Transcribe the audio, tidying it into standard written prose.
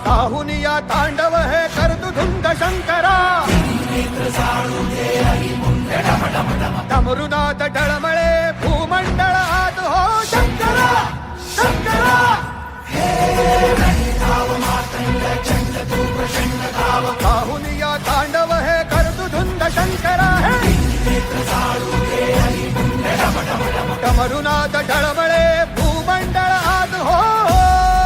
काहुनिया तांडव हे करतु धुंद शंकरा डमरुनाथ डळमळे भूमंडळ आत हो शंकरा शंकरा काहुनिया तांडव हे करतु धुंद शंकरा हे डमरुनाथ डळमळे